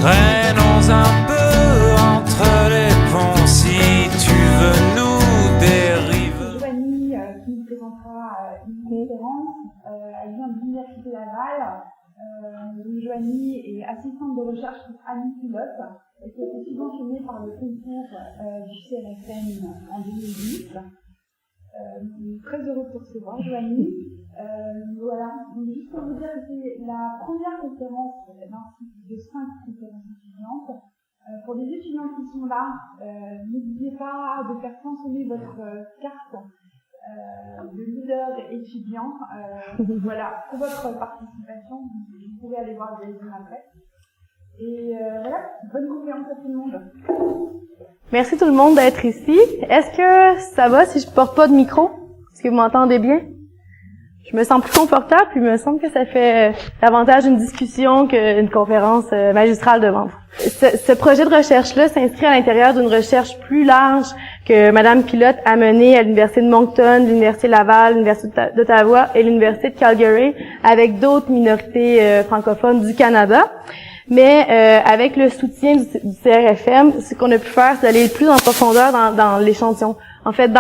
Traînons un peu entre les ponts si tu veux nous dériver. Giovanni qui nous présentera une conférence. Elle vient de l'Université Laval. Giovanni est assistante de recherche pour Annie Pilote, qui a été subventionnée par le concours du CNFM en 2010. Très heureux de te recevoir, Giovanni. Voilà, donc juste pour vous dire que c'est la première conférence d'un cycle de 5 conférences étudiantes. Pour les étudiants qui sont là, n'oubliez pas de faire fonctionner votre carte de leader étudiant. Voilà, pour votre participation, vous pouvez aller voir le deuxième après. Et voilà, bonne conférence à tout le monde. Merci tout le monde d'être ici. Est-ce que ça va si je porte pas de micro? Est-ce que vous m'entendez bien? Je me sens plus confortable, puis il me semble que ça fait davantage une discussion qu'une conférence magistrale devant vous. Ce projet de recherche-là s'inscrit à l'intérieur d'une recherche plus large que Madame Pilote a menée à l'Université de Moncton, l'Université Laval, l'Université d'Ottawa et l'Université de Calgary avec d'autres minorités francophones du Canada. Mais avec le soutien du CRFM, ce qu'on a pu faire, c'est d'aller plus en profondeur dans l'échantillon. En fait,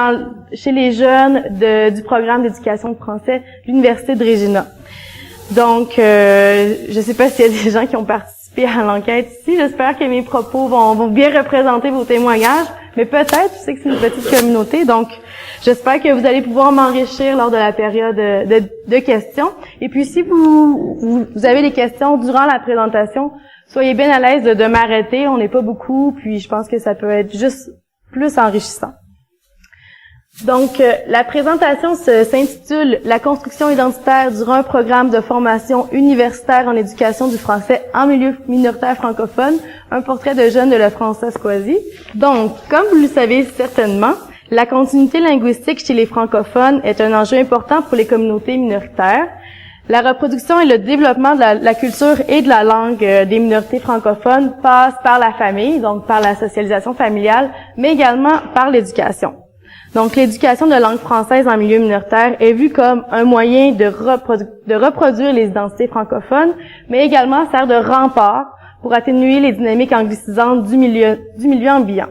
chez les jeunes du programme d'éducation français de l'Université de Regina. Donc, je sais pas s'il y a des gens qui ont participé à l'enquête ici. J'espère que mes propos vont bien représenter vos témoignages. Mais peut-être, je sais que c'est une petite communauté, donc j'espère que vous allez pouvoir m'enrichir lors de la période de questions. Et puis, si vous avez des questions durant la présentation, soyez bien à l'aise de m'arrêter. On n'est pas beaucoup, puis je pense que ça peut être juste plus enrichissant. Donc, la présentation s'intitule « La construction identitaire durant un programme de formation universitaire en éducation du français en milieu minoritaire francophone, un portrait de jeunes de la Française-Coisie ». Donc, comme vous le savez certainement, la continuité linguistique chez les francophones est un enjeu important pour les communautés minoritaires. La reproduction et le développement de la culture et de la langue des minorités francophones passent par la famille, donc par la socialisation familiale, mais également par l'éducation. Donc, l'éducation de langue française en milieu minoritaire est vue comme un moyen de reproduire les identités francophones, mais également sert de rempart pour atténuer les dynamiques anglicisantes du milieu ambiant.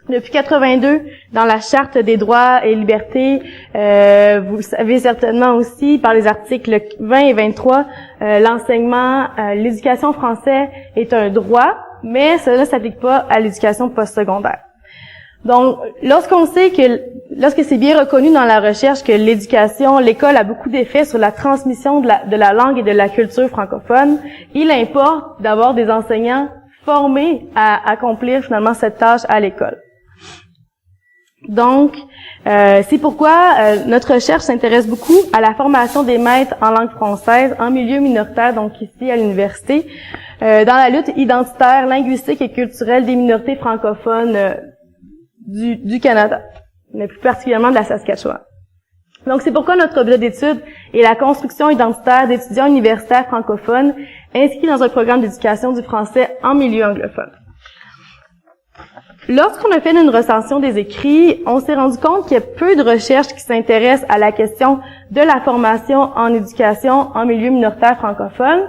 Depuis 82, dans la Charte des droits et libertés, vous le savez certainement aussi, par les articles 20 et 23, l'enseignement, l'éducation française est un droit, mais cela ne s'applique pas à l'éducation postsecondaire. Donc, lorsque c'est bien reconnu dans la recherche que l'école a beaucoup d'effets sur la transmission de la langue et de la culture francophone, il importe d'avoir des enseignants formés à accomplir finalement cette tâche à l'école. Donc, c'est pourquoi notre recherche s'intéresse beaucoup à la formation des maîtres en langue française en milieu minoritaire, donc ici à l'université, dans la lutte identitaire, linguistique et culturelle des minorités francophones du Canada, mais plus particulièrement de la Saskatchewan. Donc, c'est pourquoi notre objet d'étude est la construction identitaire d'étudiants universitaires francophones inscrits dans un programme d'éducation du français en milieu anglophone. Lorsqu'on a fait une recension des écrits, on s'est rendu compte qu'il y a peu de recherches qui s'intéressent à la question de la formation en éducation en milieu minoritaire francophone,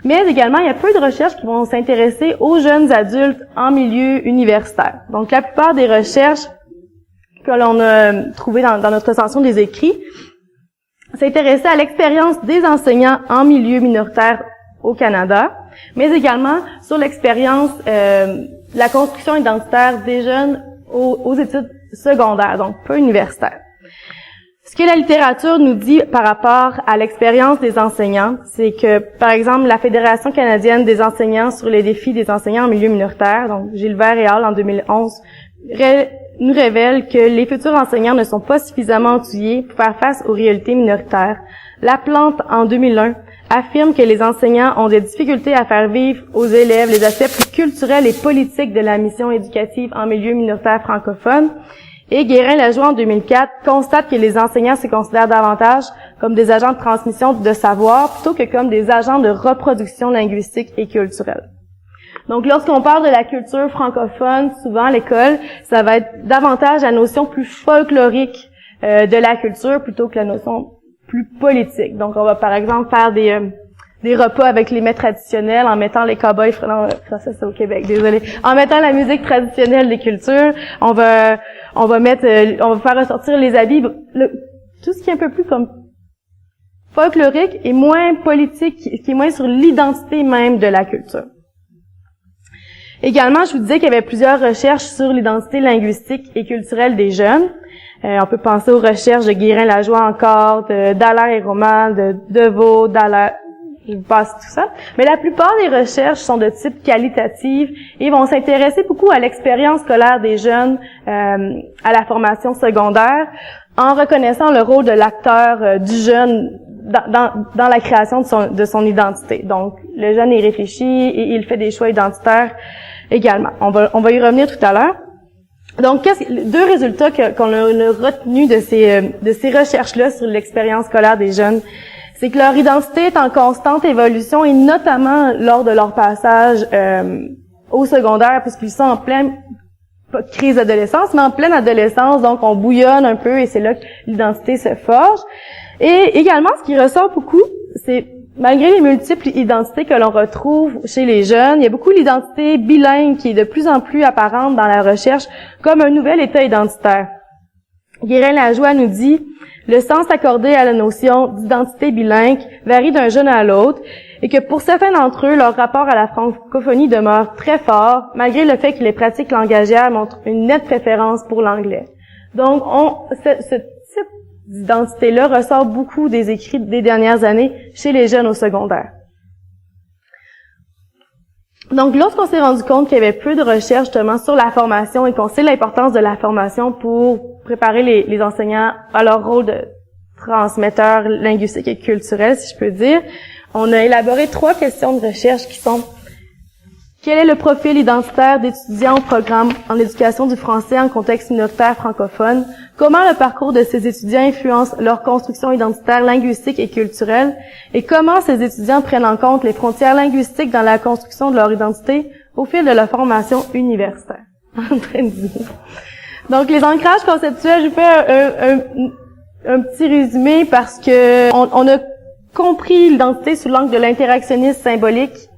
mais également, il y a peu de recherches qui vont s'intéresser aux jeunes adultes en milieu universitaire. Donc, la plupart des recherches que l'on a trouvées dans notre recension des écrits s'intéressaient à l'expérience des enseignants en milieu minoritaire au Canada, mais également sur l'expérience, la construction identitaire des jeunes aux études secondaires, donc pas universitaires. Ce que la littérature nous dit par rapport à l'expérience des enseignants, c'est que, par exemple, la Fédération canadienne des enseignants sur les défis des enseignants en milieu minoritaire, donc Gilbert et Hall en 2011, nous révèle que les futurs enseignants ne sont pas suffisamment outillés pour faire face aux réalités minoritaires. La Plante, en 2001, affirme que les enseignants ont des difficultés à faire vivre aux élèves les aspects plus culturels et politiques de la mission éducative en milieu minoritaire francophone. Et Guérin-Lajoie, en 2004, constate que les enseignants se considèrent davantage comme des agents de transmission de savoir plutôt que comme des agents de reproduction linguistique et culturelle. Donc, lorsqu'on parle de la culture francophone, souvent à l'école, ça va être davantage la notion plus folklorique de la culture plutôt que la notion plus politique. Donc, on va par exemple faire des repas avec les mets traditionnels, en mettant les cow-boys, non, ça c'est au Québec, désolé, en mettant la musique traditionnelle des cultures, on va faire ressortir les habits, tout ce qui est un peu plus comme folklorique et moins politique, qui est moins sur l'identité même de la culture. Également, je vous disais qu'il y avait plusieurs recherches sur l'identité linguistique et culturelle des jeunes. On peut penser aux recherches de Guérin-Lajoie encore, d'Dallaire et Roman, de Deveau, Dallaire, je vous passe tout ça. Mais la plupart des recherches sont de type qualitatif et vont s'intéresser beaucoup à l'expérience scolaire des jeunes, à la formation secondaire, en reconnaissant le rôle de l'acteur du jeune dans la création de son identité. Donc, le jeune y réfléchit et il fait des choix identitaires également. On va y revenir tout à l'heure. Donc, deux résultats qu'on a retenus de ces recherches-là sur l'expérience scolaire des jeunes, c'est que leur identité est en constante évolution et notamment lors de leur passage au secondaire, puisqu'ils sont en pleine, pas de crise d'adolescence, mais en pleine adolescence, donc on bouillonne un peu et c'est là que l'identité se forge. Et également, ce qui ressort beaucoup, c'est malgré les multiples identités que l'on retrouve chez les jeunes, il y a beaucoup l'identité bilingue qui est de plus en plus apparente dans la recherche comme un nouvel état identitaire. Guérin-Lajoie nous dit « Le sens accordé à la notion d'identité bilingue varie d'un jeune à l'autre et que pour certains d'entre eux, leur rapport à la francophonie demeure très fort, malgré le fait que les pratiques langagières montrent une nette préférence pour l'anglais. » Donc, ce type d'identité-là ressort beaucoup des écrits des dernières années chez les jeunes au secondaire. Donc, lorsqu'on s'est rendu compte qu'il y avait peu de recherches justement sur la formation et qu'on sait l'importance de la formation pour préparer les enseignants à leur rôle de transmetteurs linguistiques et culturels, si je peux dire, on a élaboré 3 questions de recherche qui sont: quel est le profil identitaire d'étudiants au programme en éducation du français en contexte minoritaire francophone? Comment le parcours de ces étudiants influence leur construction identitaire linguistique et culturelle? Et comment ces étudiants prennent en compte les frontières linguistiques dans la construction de leur identité au fil de leur formation universitaire? Donc, les ancrages conceptuels, je fais un petit résumé parce que on a compris l'identité sous l'angle de l'interactionnisme symbolique,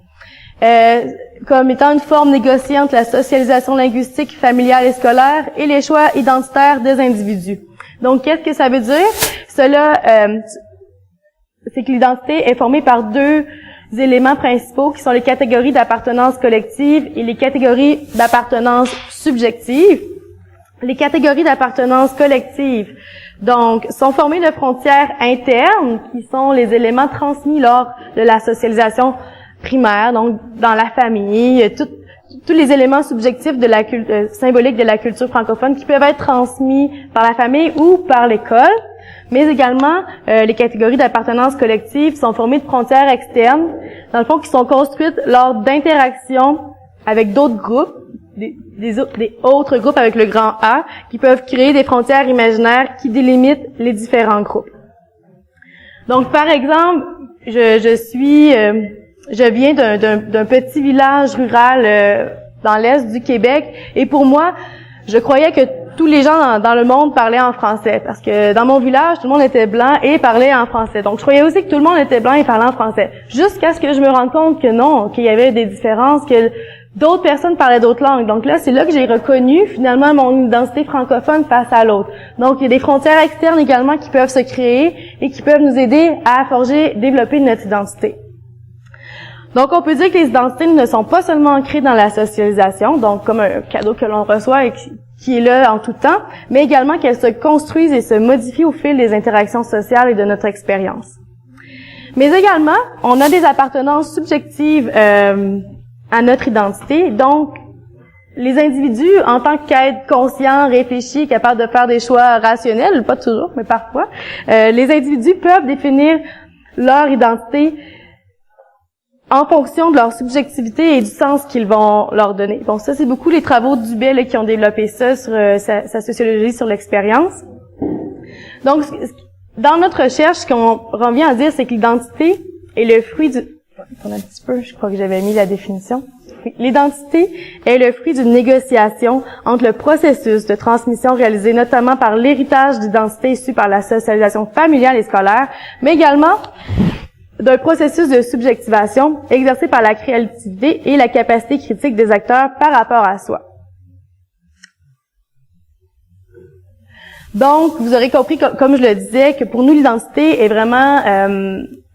comme étant une forme négociée entre la socialisation linguistique, familiale et scolaire et les choix identitaires des individus. Donc, qu'est-ce que ça veut dire? Cela, c'est que l'identité est formée par 2 éléments principaux qui sont les catégories d'appartenance collective et les catégories d'appartenance subjective. Les catégories d'appartenance collective, donc, sont formées de frontières internes qui sont les éléments transmis lors de la socialisation primaire, donc dans la famille, tous les éléments subjectifs de la symbolique de la culture francophone qui peuvent être transmis par la famille ou par l'école, mais également les catégories d'appartenance collective sont formées de frontières externes, dans le fond, qui sont construites lors d'interactions avec d'autres groupes, des autres groupes avec le grand A, qui peuvent créer des frontières imaginaires qui délimitent les différents groupes. Donc, par exemple, je viens d'un petit village rural dans l'est du Québec, et pour moi, je croyais que tous les gens dans le monde parlaient en français, parce que dans mon village, tout le monde était blanc et parlait en français. Donc, je croyais aussi que tout le monde était blanc et parlait en français, jusqu'à ce que je me rende compte que non, qu'il y avait des différences, que d'autres personnes parlaient d'autres langues. Donc là, c'est là que j'ai reconnu finalement mon identité francophone face à l'autre. Donc, il y a des frontières externes également qui peuvent se créer et qui peuvent nous aider à forger, développer notre identité. Donc, on peut dire que les identités ne sont pas seulement ancrées dans la socialisation, donc comme un cadeau que l'on reçoit et qui est là en tout temps, mais également qu'elles se construisent et se modifient au fil des interactions sociales et de notre expérience. Mais également, on a des appartenances subjectives à notre identité. Donc, les individus, en tant qu'êtres conscients, réfléchis, capables de faire des choix rationnels, pas toujours, mais parfois, les individus peuvent définir leur identité en fonction de leur subjectivité et du sens qu'ils vont leur donner. Donc ça, c'est beaucoup les travaux de Dubé qui ont développé ça sur sa sociologie sur l'expérience. Donc, dans notre recherche, ce qu'on revient à dire, c'est que l'identité est le fruit du... Attends un petit peu, je crois que j'avais mis la définition. L'identité est le fruit d'une négociation entre le processus de transmission réalisé notamment par l'héritage d'identité issu par la socialisation familiale et scolaire, mais également d'un processus de subjectivation exercé par la créativité et la capacité critique des acteurs par rapport à soi. Donc, vous aurez compris, comme je le disais, que pour nous, l'identité est vraiment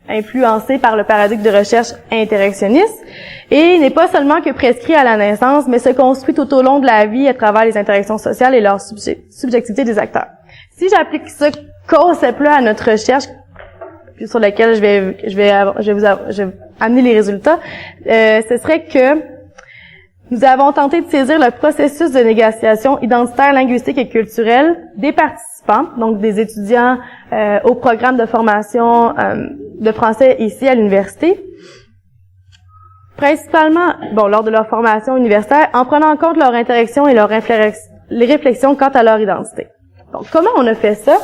influencée par le paradigme de recherche interactionniste et n'est pas seulement que prescrit à la naissance, mais se construit tout au long de la vie à travers les interactions sociales et leur subjectivité des acteurs. Si j'applique ce concept-là à notre recherche, sur laquelle je vais amener les résultats, ce serait que nous avons tenté de saisir le processus de négociation identitaire, linguistique et culturelle des participants, donc des étudiants au programme de formation de français ici à l'université, principalement lors de leur formation universitaire, en prenant en compte leur interaction et les réflexions quant à leur identité. Donc, comment on a fait ça?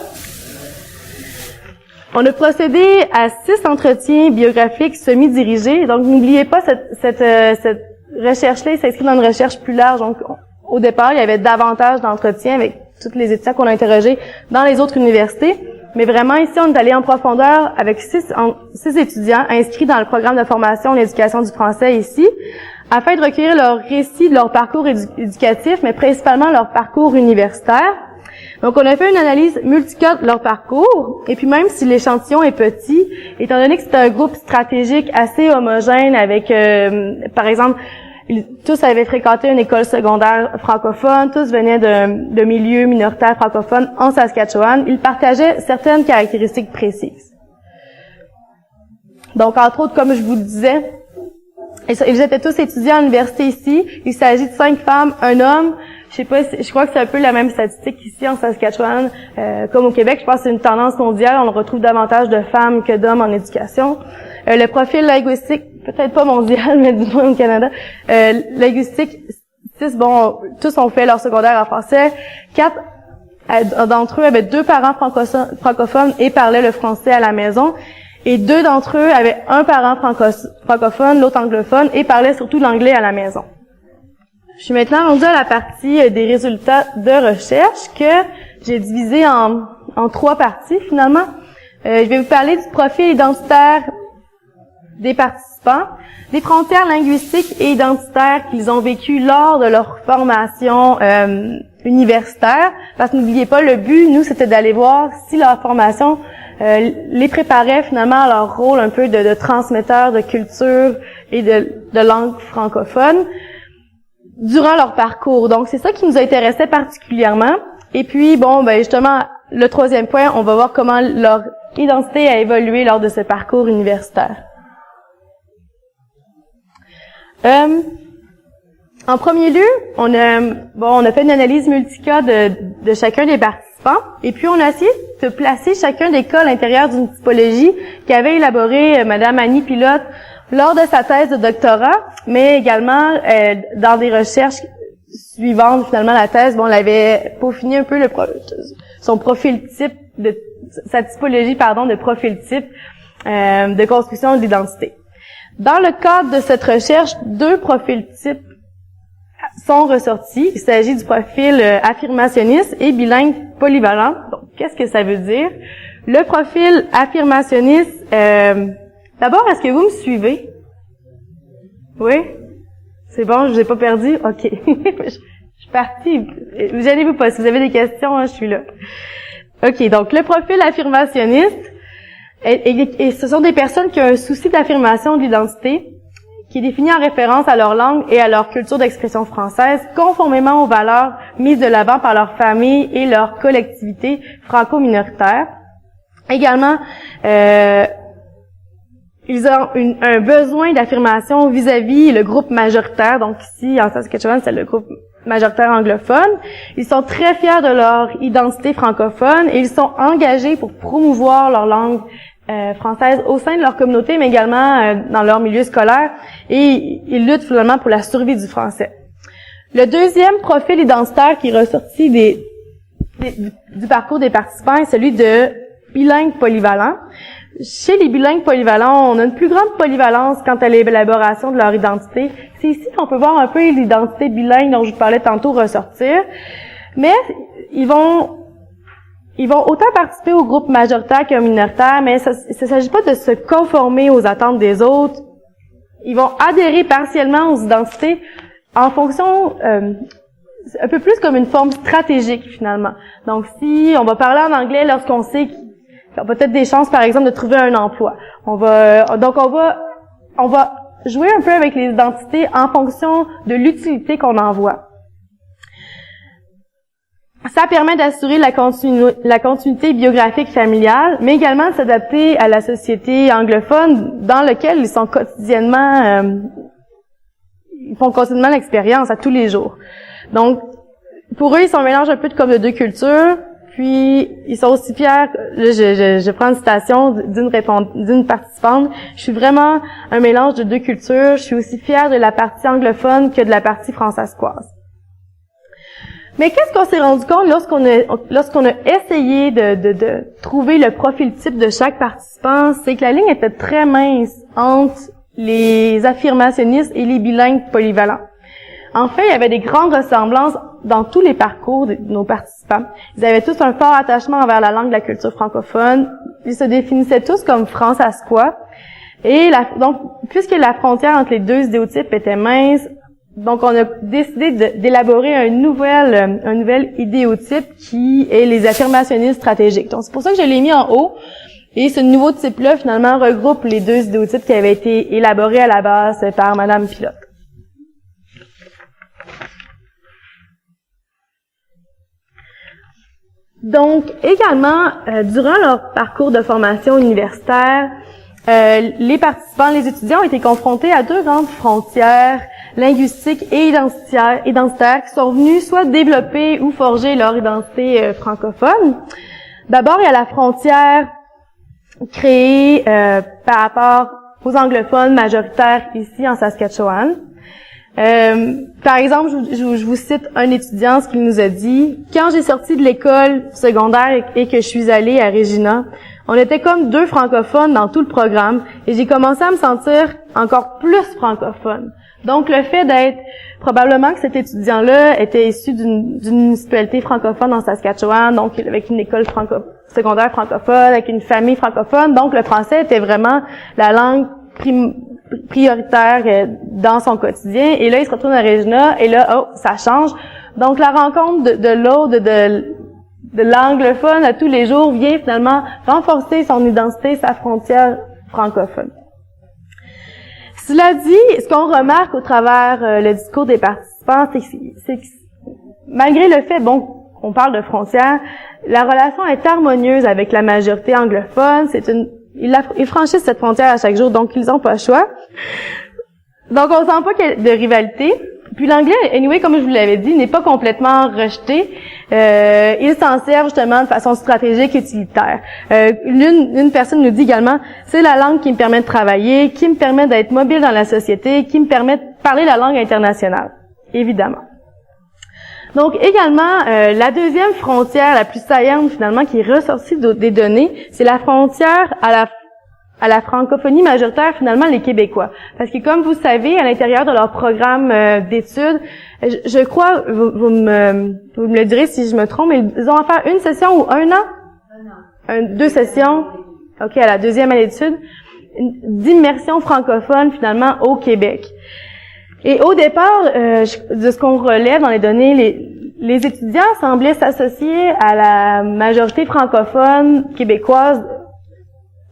On a procédé à 6 entretiens biographiques semi-dirigés. Donc, n'oubliez pas, cette recherche-là s'inscrit dans une recherche plus large. Donc, au départ, il y avait davantage d'entretiens avec tous les étudiants qu'on a interrogés dans les autres universités. Mais vraiment, ici, on est allé en profondeur avec 6 étudiants inscrits dans le programme de formation en éducation du français ici, afin de recueillir leur récit de leur parcours éducatif, mais principalement leur parcours universitaire. Donc, on a fait une analyse multicode de leur parcours, et puis même si l'échantillon est petit, étant donné que c'est un groupe stratégique assez homogène avec, par exemple, tous avaient fréquenté une école secondaire francophone, tous venaient de milieux minoritaires francophones en Saskatchewan, ils partageaient certaines caractéristiques précises. Donc, entre autres, comme je vous le disais, ils étaient tous étudiants à l'université ici, il s'agit de 5 femmes, un homme. Je crois que c'est un peu la même statistique ici en Saskatchewan, comme au Québec. Je pense que c'est une tendance mondiale. On retrouve davantage de femmes que d'hommes en éducation. Le profil linguistique, peut-être pas mondial, mais du moins au Canada. Linguistique, 6, tous ont fait leur secondaire en français. 4 d'entre eux avaient 2 parents francophones et parlaient le français à la maison. Et 2 d'entre eux avaient un parent francophone, l'autre anglophone, et parlaient surtout l'anglais à la maison. Je suis maintenant rendue à la partie des résultats de recherche que j'ai divisé en 3 parties finalement. Je vais vous parler du profil identitaire des participants, des frontières linguistiques et identitaires qu'ils ont vécues lors de leur formation universitaire. Parce que n'oubliez pas, le but, nous, c'était d'aller voir si leur formation les préparait finalement à leur rôle un peu de transmetteur de culture et de langue francophone durant leur parcours. Donc, c'est ça qui nous intéressait particulièrement. Et puis, justement, le 3e point, on va voir comment leur identité a évolué lors de ce parcours universitaire. En premier lieu, on a fait une analyse multicode de chacun des participants. Et puis, on a essayé de placer chacun des cas à l'intérieur d'une typologie qu'avait élaborée Madame Annie Pilote lors de sa thèse de doctorat, mais également dans des recherches suivantes, finalement, la thèse, on avait peaufiné un peu son profil type, sa typologie, de profil type de construction de l'identité. Dans le cadre de cette recherche, 2 profils types sont ressortis. Il s'agit du profil affirmationniste et bilingue polyvalent. Donc, qu'est-ce que ça veut dire? Le profil affirmationniste, d'abord, est-ce que vous me suivez? Oui? C'est bon, je vous ai pas perdu? OK. Je suis partie. Gênez-vous pas. Si vous avez des questions, je suis là. OK, donc le profil affirmationniste, et ce sont des personnes qui ont un souci d'affirmation de l'identité, qui est défini en référence à leur langue et à leur culture d'expression française, conformément aux valeurs mises de l'avant par leur famille et leur collectivité franco-minoritaire. Également, ils ont un besoin d'affirmation vis-à-vis le groupe majoritaire. Donc ici, en Saskatchewan, c'est le groupe majoritaire anglophone. Ils sont très fiers de leur identité francophone et ils sont engagés pour promouvoir leur langue française au sein de leur communauté, mais également dans leur milieu scolaire. Et ils luttent finalement pour la survie du français. Le 2e profil identitaire qui est ressorti du parcours des participants est celui de bilingue polyvalent. Chez les bilingues polyvalents, on a une plus grande polyvalence quant à l'élaboration de leur identité. C'est ici qu'on peut voir un peu l'identité bilingue dont je vous parlais tantôt ressortir. Mais ils vont ils vont autant participer aux groupes majoritaires que minoritaires, mais ça ne s'agit pas de se conformer aux attentes des autres. Ils vont adhérer partiellement aux identités en fonction, un peu plus comme une forme stratégique finalement. Donc si on va parler en anglais lorsqu'on sait qu'il y a peut-être des chances par exemple de trouver un emploi, on va jouer un peu avec les identités en fonction de l'utilité qu'on en voit. Ça permet d'assurer la continuité biographique familiale, mais également de s'adapter à la société anglophone dans laquelle ils sont quotidiennement, ils font quotidiennement l'expérience à tous les jours. Donc, pour eux, ils sont un mélange un peu comme de deux cultures, puis ils sont aussi fiers, là, je prends une citation d'une participante, je suis vraiment un mélange de deux cultures, je suis aussi fière de la partie anglophone que de la partie françaiscoise. Mais qu'est-ce qu'on s'est rendu compte lorsqu'on a essayé de trouver le profil type de chaque participant, c'est que la ligne était très mince entre les affirmationnistes et les bilingues polyvalents. En fait, il y avait des grandes ressemblances dans tous les parcours de nos participants. Ils avaient tous un fort attachement envers la langue de la culture francophone. Ils se définissaient tous comme françaiscois. Et donc, puisque la frontière entre les deux idéotypes était mince, donc, on a décidé d'élaborer un nouvel idéotype qui est les affirmationnistes stratégiques. Donc, c'est pour ça que je l'ai mis en haut. Et ce nouveau type-là, finalement, regroupe les deux idéotypes qui avaient été élaborés à la base par Madame Pilote. Donc, également, durant leur parcours de formation universitaire, les participants, les étudiants ont été confrontés à deux grandes frontières linguistiques et identitaires qui sont venus soit développer ou forger leur identité francophone. D'abord, il y a la frontière créée par rapport aux anglophones majoritaires ici en Saskatchewan. Par exemple, je vous cite un étudiant, ce qu'il nous a dit. « Quand j'ai sorti de l'école secondaire et que je suis allée à Regina, on était comme deux francophones dans tout le programme et j'ai commencé à me sentir encore plus francophone. » Donc, le fait d'être, probablement que cet étudiant-là était issu d'une municipalité francophone en Saskatchewan, donc avec une école secondaire francophone, avec une famille francophone, donc le français était vraiment la langue prioritaire dans son quotidien. Et là, il se retourne à Regina, et là, ça change. Donc, la rencontre de l'autre, de l'anglophone à tous les jours vient finalement renforcer son identité, sa frontière francophone. Cela dit, ce qu'on remarque au travers le discours des participants, c'est que malgré le fait, qu'on parle de frontières, la relation est harmonieuse avec la majorité anglophone. Ils franchissent cette frontière à chaque jour, donc ils n'ont pas le choix. Donc on sent pas qu'il y a de rivalité. Puis l'anglais, anyway, comme je vous l'avais dit, n'est pas complètement rejeté. Ils s'en servent justement de façon stratégique et utilitaire. Une personne nous dit également, c'est la langue qui me permet de travailler, qui me permet d'être mobile dans la société, qui me permet de parler la langue internationale, évidemment. Donc également, la deuxième frontière la plus saillante finalement qui est ressortie des données, c'est la frontière à la francophonie majoritaire, finalement, les Québécois. Parce que, comme vous savez, à l'intérieur de leur programme d'études, je crois, vous me le direz si je me trompe, mais ils ont à faire une session ou un an? Deux sessions, OK, à la deuxième année d'études, d'immersion francophone, finalement, au Québec. Et au départ, de ce qu'on relève dans les données, les étudiants semblaient s'associer à la majorité francophone québécoise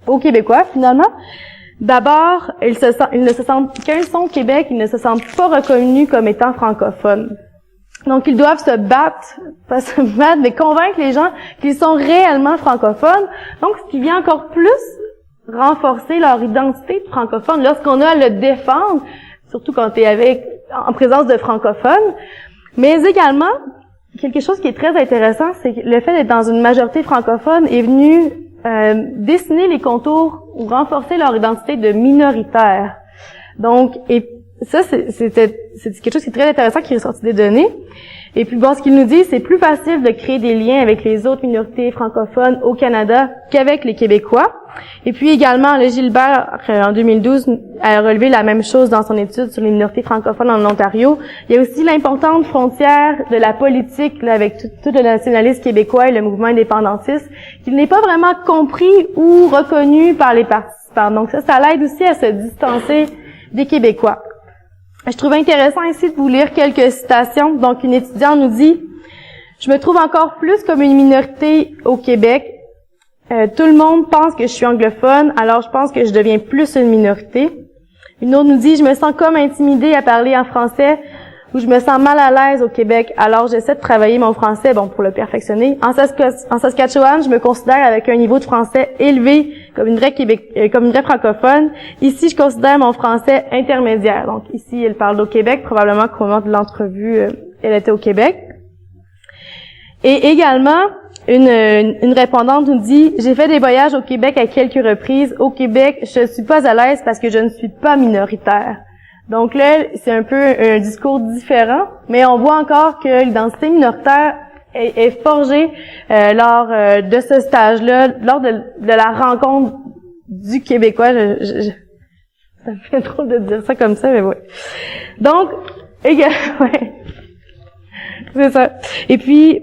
aux Québécois, finalement. D'abord, ils ne se sentent, quand ils sont au Québec, ils ne se sentent pas reconnus comme étant francophones. Donc, ils doivent se battre, mais convaincre les gens qu'ils sont réellement francophones. Donc, ce qui vient encore plus renforcer leur identité de francophone lorsqu'on a à le défendre, surtout quand tu es en présence de francophones. Mais également, quelque chose qui est très intéressant, c'est que le fait d'être dans une majorité francophone est venu dessiner les contours ou renforcer leur identité de minoritaire. Donc, et ça, c'est quelque chose qui est très intéressant qui est ressorti des données. Et puis bon, ce qu'il nous dit, c'est plus facile de créer des liens avec les autres minorités francophones au Canada qu'avec les Québécois. Et puis également, le Gilbert, en 2012, a relevé la même chose dans son étude sur les minorités francophones en Ontario. Il y a aussi l'importante frontière de la politique là, avec tout le nationalisme québécois et le mouvement indépendantiste, qui n'est pas vraiment compris ou reconnu par les participants. Donc ça l'aide aussi à se distancer des Québécois. Je trouve intéressant ici de vous lire quelques citations. Donc, une étudiante nous dit « Je me trouve encore plus comme une minorité au Québec. Tout le monde pense que je suis anglophone, alors je pense que je deviens plus une minorité. » Une autre nous dit « Je me sens comme intimidée à parler en français ou je me sens mal à l'aise au Québec, alors j'essaie de travailler mon français, pour le perfectionner. En Saskatchewan, je me considère avec un niveau de français élevé comme une vraie francophone. Ici, je considère mon français intermédiaire. » Donc ici, elle parle au Québec, probablement qu'au moment de l'entrevue, elle était au Québec. Et également, une répondante nous dit « J'ai fait des voyages au Québec à quelques reprises. Au Québec, je ne suis pas à l'aise parce que je ne suis pas minoritaire. » Donc là, c'est un peu un discours différent, mais on voit encore que l'identité minoritaire est forgée lors de ce stage-là, lors de la rencontre du Québécois. Ça me fait drôle de dire ça comme ça, mais ouais. Donc, ouais, c'est ça. Et puis,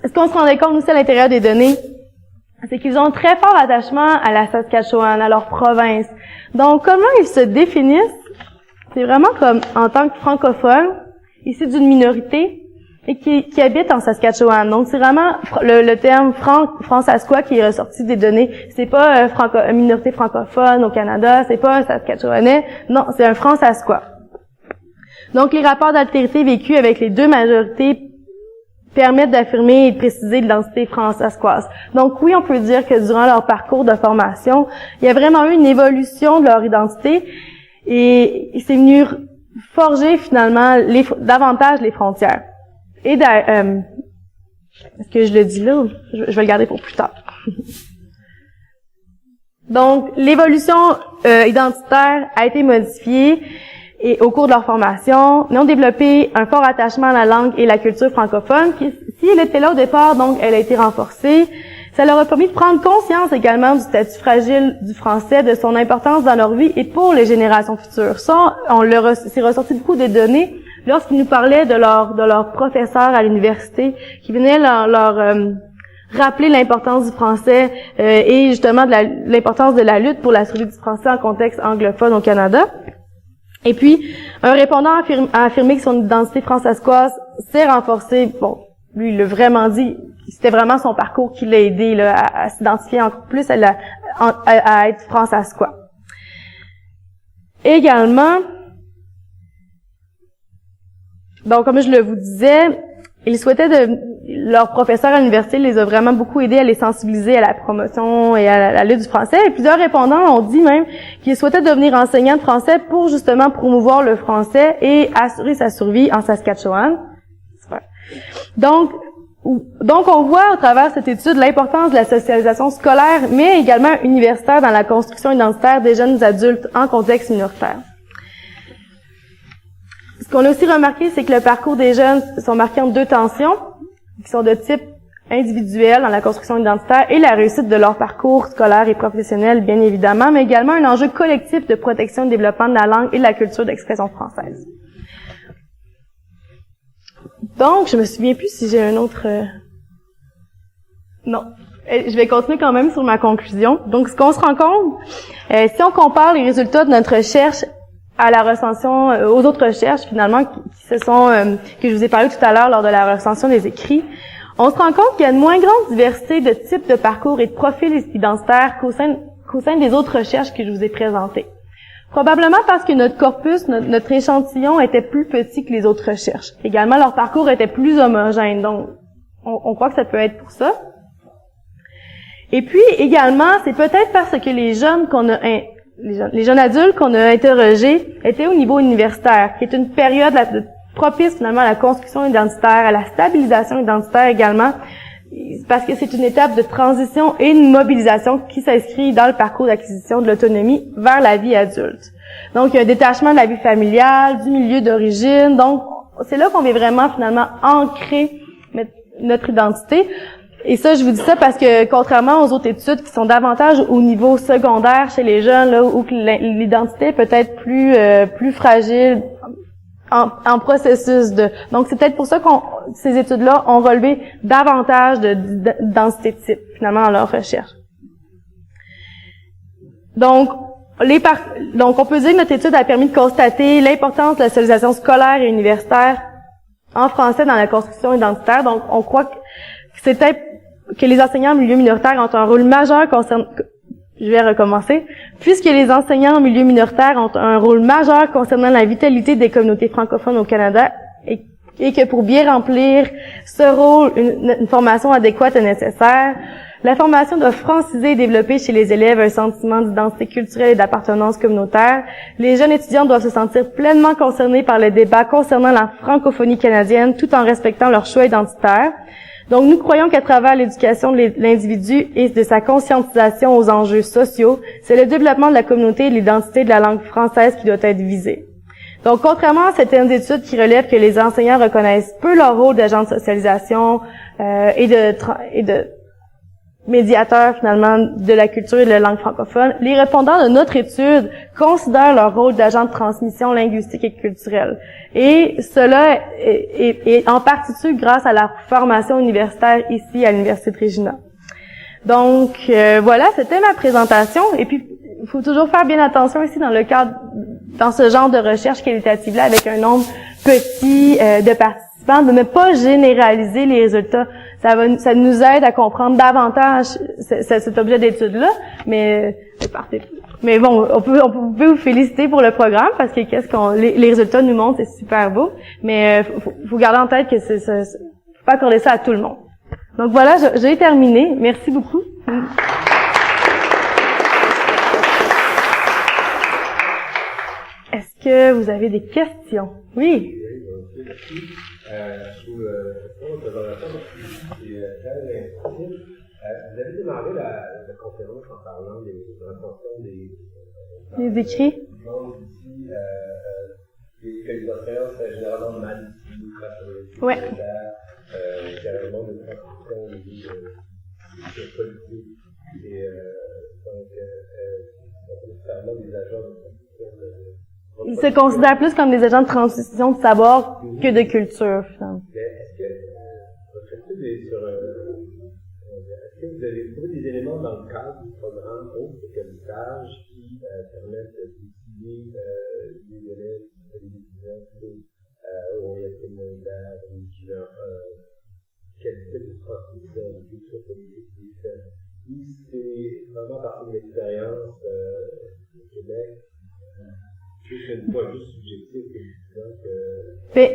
ce qu'on se rendait compte aussi à l'intérieur des données, c'est qu'ils ont un très fort attachement à la Saskatchewan, à leur province. Donc, comment ils se définissent? C'est vraiment comme en tant que francophone, issu d'une minorité, et qui habite en Saskatchewan. Donc, c'est vraiment le terme franc-saskois qui est ressorti des données. C'est pas une minorité francophone au Canada, c'est pas un Saskatchewanais. Non, c'est un franc-saskois. Donc, les rapports d'altérité vécus avec les deux majorités permettent d'affirmer et de préciser l'identité franc-saskoise. Donc, oui, on peut dire que durant leur parcours de formation, il y a vraiment eu une évolution de leur identité, et c'est venu forger finalement davantage les frontières. Et est-ce que je le dis là ou je vais le garder pour plus tard? Donc, l'évolution identitaire a été modifiée et au cours de leur formation, ils ont développé un fort attachement à la langue et la culture francophone. Puis, si elle était là au départ, donc elle a été renforcée. Ça leur a permis de prendre conscience également du statut fragile du français, de son importance dans leur vie et pour les générations futures. Ça, c'est ressorti beaucoup des données lorsqu'ils nous parlaient de leurs professeurs à l'université, qui venaient leur rappeler l'importance du français et justement de l'importance de la lutte pour la survie du français en contexte anglophone au Canada. Et puis, un répondant a affirmé que son identité franc-saskoise s'est renforcée. Bon, lui, il l'a vraiment dit. C'était vraiment son parcours qui l'a aidé là, à s'identifier encore plus à être franc-saskois. Également, donc comme je le vous disais, ils souhaitaient leurs professeurs à l'université les a vraiment beaucoup aidés à les sensibiliser à la promotion et à la lutte du français. Et plusieurs répondants ont dit même qu'ils souhaitaient devenir enseignants de français pour justement promouvoir le français et assurer sa survie en Saskatchewan. Donc on voit au travers cette étude l'importance de la socialisation scolaire, mais également universitaire dans la construction identitaire des jeunes adultes en contexte minoritaire. Ce qu'on a aussi remarqué, c'est que le parcours des jeunes sont marqués en deux tensions, qui sont de type individuel dans la construction identitaire et la réussite de leur parcours scolaire et professionnel, bien évidemment, mais également un enjeu collectif de protection et de développement de la langue et de la culture d'expression française. Donc, je me souviens plus si j'ai un autre... Non. Je vais continuer quand même sur ma conclusion. Donc, ce qu'on se rend compte, si on compare les résultats de notre recherche à la recension, aux autres recherches, finalement, que je vous ai parlé tout à l'heure lors de la recension des écrits, on se rend compte qu'il y a une moins grande diversité de types de parcours et de profils identitaires qu'au sein des autres recherches que je vous ai présentées. Probablement parce que notre corpus, notre échantillon était plus petit que les autres recherches. Également, leur parcours était plus homogène. Donc, on croit que ça peut être pour ça. Et puis, également, c'est peut-être parce que les jeunes adultes qu'on a interrogés étaient au niveau universitaire, qui est une période propice finalement à la construction identitaire, à la stabilisation identitaire également, parce que c'est une étape de transition et une mobilisation qui s'inscrit dans le parcours d'acquisition de l'autonomie vers la vie adulte. Donc, il y a un détachement de la vie familiale, du milieu d'origine. Donc, c'est là qu'on vient vraiment, finalement, ancrer notre identité. Et ça, je vous dis ça parce que, contrairement aux autres études qui sont davantage au niveau secondaire chez les jeunes, là, où l'identité peut être plus fragile, en processus de. Donc, c'est peut-être pour ça ces études-là ont relevé davantage d'identité type, finalement, dans leur recherche. Donc, on peut dire que notre étude a permis de constater l'importance de la socialisation scolaire et universitaire en français dans la construction identitaire. Donc, on croit que les enseignants en milieu minoritaire ont un rôle majeur puisque les enseignants en milieu minoritaire ont un rôle majeur concernant la vitalité des communautés francophones au Canada et que pour bien remplir ce rôle, une formation adéquate est nécessaire. La formation doit franciser et développer chez les élèves un sentiment d'identité culturelle et d'appartenance communautaire. Les jeunes étudiants doivent se sentir pleinement concernés par le débat concernant la francophonie canadienne tout en respectant leur choix identitaire. Donc, nous croyons qu'à travers l'éducation de l'individu et de sa conscientisation aux enjeux sociaux, c'est le développement de la communauté et de l'identité de la langue française qui doit être visé. Donc, contrairement à certaines études qui relèvent que les enseignants reconnaissent peu leur rôle d'agent de socialisation et de médiateurs, finalement, de la culture et de la langue francophone, les répondants de notre étude considèrent leur rôle d'agent de transmission linguistique et culturelle. Et cela est en partie grâce à la formation universitaire ici à l'Université de Regina. Donc, voilà, c'était ma présentation. Et puis, il faut toujours faire bien attention ici dans ce genre de recherche qualitative-là, avec un nombre petit de participants, de ne pas généraliser les résultats. Ça nous aide à comprendre davantage cet objet d'étude-là, mais bon, on peut vous féliciter pour le programme parce que les résultats nous montrent, c'est super beau, mais faut garder en tête que faut pas accorder ça à tout le monde. Donc voilà, j'ai terminé. Merci beaucoup. Est-ce que vous avez des questions? Oui. Vous avez démarré la conférence en parlant de l'attention des écrits. Que les enseignants généralement mal ouais. carrément de transmission de politique et donc nécessairement des agents de transmission. Ils se considèrent plus comme des agents de transition de savoir que de culture. Mais est-ce que votre étude est sur est-ce que vous avez trouvé des éléments dans le cadre du programme autre que le stage qui permettent d'étudier les élèves, les étudiants orientés minoritaires ou qui leur quel type de transmission de culture politique est fait? Ou c'est vraiment partie de l'expérience au Québec?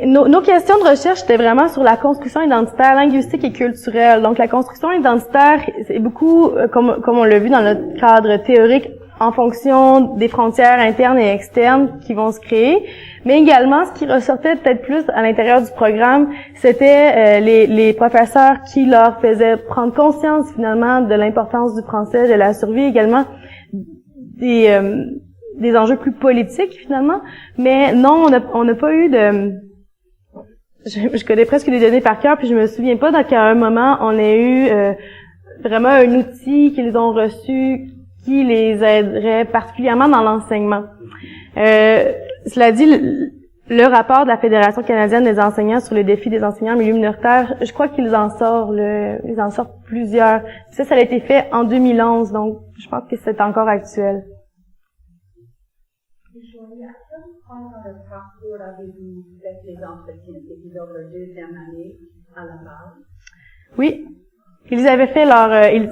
Nos questions de recherche étaient vraiment sur la construction identitaire, linguistique et culturelle. Donc, la construction identitaire, c'est beaucoup, comme on l'a vu dans notre cadre théorique, en fonction des frontières internes et externes qui vont se créer. Mais également, ce qui ressortait peut-être plus à l'intérieur du programme, c'était les professeurs qui leur faisaient prendre conscience, finalement, de l'importance du français, de la survie, également des enjeux plus politiques, finalement. Mais non, on n'a pas eu de... Je connais presque les données par cœur, puis je me souviens pas qu'à un moment, on ait eu vraiment un outil qu'ils ont reçu qui les aiderait particulièrement dans l'enseignement. Cela dit, le rapport de la Fédération canadienne des enseignants sur les défis des enseignants en milieu minoritaire, je crois qu'ils en sortent plusieurs. Ça a été fait en 2011, donc je pense que c'est encore actuel. Pendant le parcours, avez-vous fait les entretiens? C'était dans la deuxième année à la base? Oui. Ils avaient fait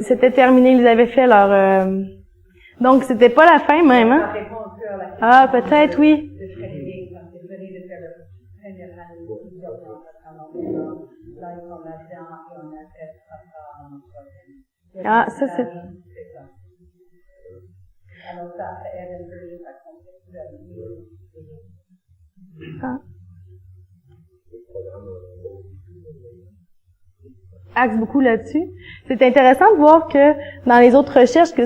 c'était terminé, ils avaient fait leur, donc c'était pas la fin même, hein? Ah, peut-être, oui. Ah, ça c'est... Alors ça aide un peu à conceptualiser. Axe beaucoup là-dessus. C'est intéressant de voir que dans les autres recherches, que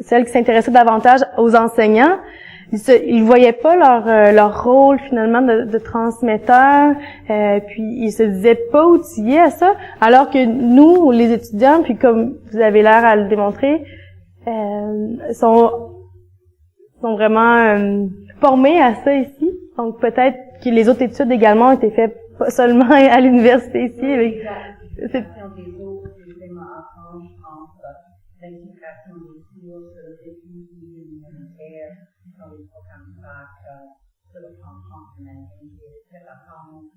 celles qui s'intéressaient davantage aux enseignants, ils voyaient pas leur rôle finalement de transmetteur, puis ils se disaient pas outillés à ça, alors que nous, les étudiants, puis comme vous avez l'air à le démontrer, sont vraiment formés à ça ici. Donc peut-être que les autres études également ont été faites pas seulement à l'université ici. Avec, c'est, des autres éléments à prendre entre l'intégration des cours sur le technique humanitaire, sur les programmes bac, sur le plan transhumanité, c'est la forme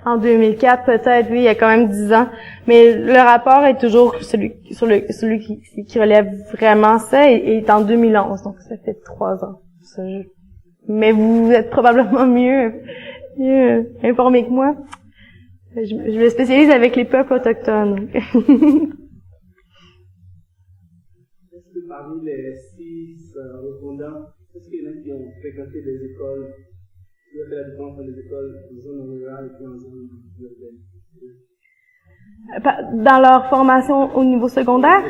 en 2004, peut-être, oui, il y a quand même 10 ans. Mais le rapport est toujours celui qui relève vraiment ça et est en 2011. Donc, ça fait 3 ans. Mais vous êtes probablement mieux informés que moi. Je me spécialise avec les peuples autochtones. Est-ce que parmi les 6 répondants, est-ce qu'il y en a qui ont fréquenté des écoles, qui ont fait la différence entre les écoles en zone rurale et puis en zone urbaine? Dans leur formation au niveau secondaire,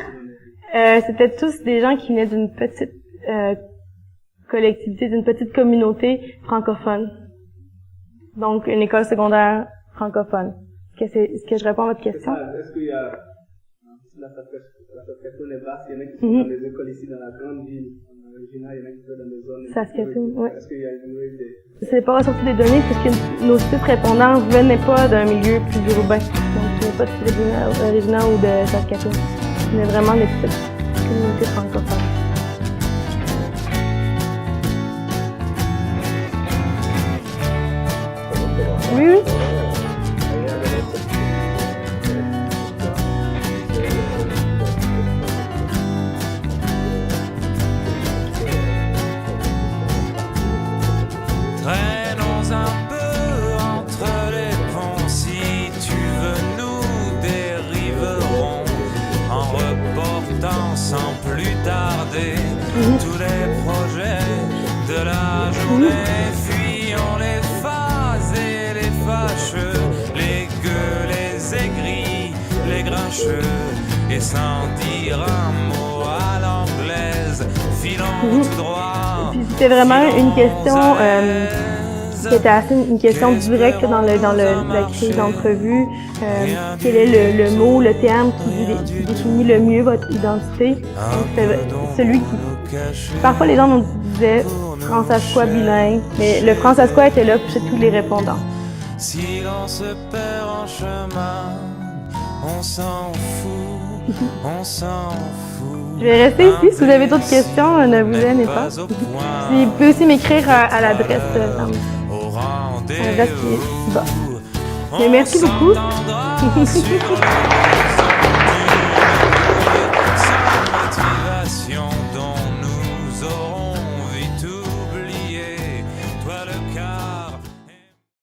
c'était tous des gens qui venaient d'une petite collectivité, d'une petite communauté francophone. Donc, une école secondaire francophone. Est-ce que je réponds à votre question? Est-ce qu'il y a, la Saskatoon est vaste, il y en a qui sont dans les écoles ici dans la grande ville, en original, il y en a qui sont dans les zones. Saskatoon, oui. Est-ce qu'il y a une des... C'est pas ressorti des données puisque nos 6 répondants venaient pas d'un milieu plus urbain. Donc, il n'y a pas de tribunal original ou de Saskatoon. Il y a vraiment des petites communautés francophones. Oui, oui. Traînons un peu entre les ponts, si tu veux nous dériverons en reportant sans plus tarder tous les projets de la journée. Fuyons les phases et les fâcheux, les gueux, les aigris, les grincheux, et sans dire un mot à l'anglaise, filons tout droit. Puis c'était vraiment une question qui était assez une question directe dans la crise d'entrevue. Quel est le mot, le terme qui définit le mieux votre identité? Donc c'était celui qui... Parfois les gens nous disaient françaiscois bilingue, mais le françaiscois était là chez tous les répondants. Si l'on se perd en chemin, on s'en fout, on s'en fout. Je vais rester ici. Si vous avez d'autres questions, ne vous gênez pas. Puis, vous pouvez aussi m'écrire à l'adresse qui est ici bas. Mais merci beaucoup.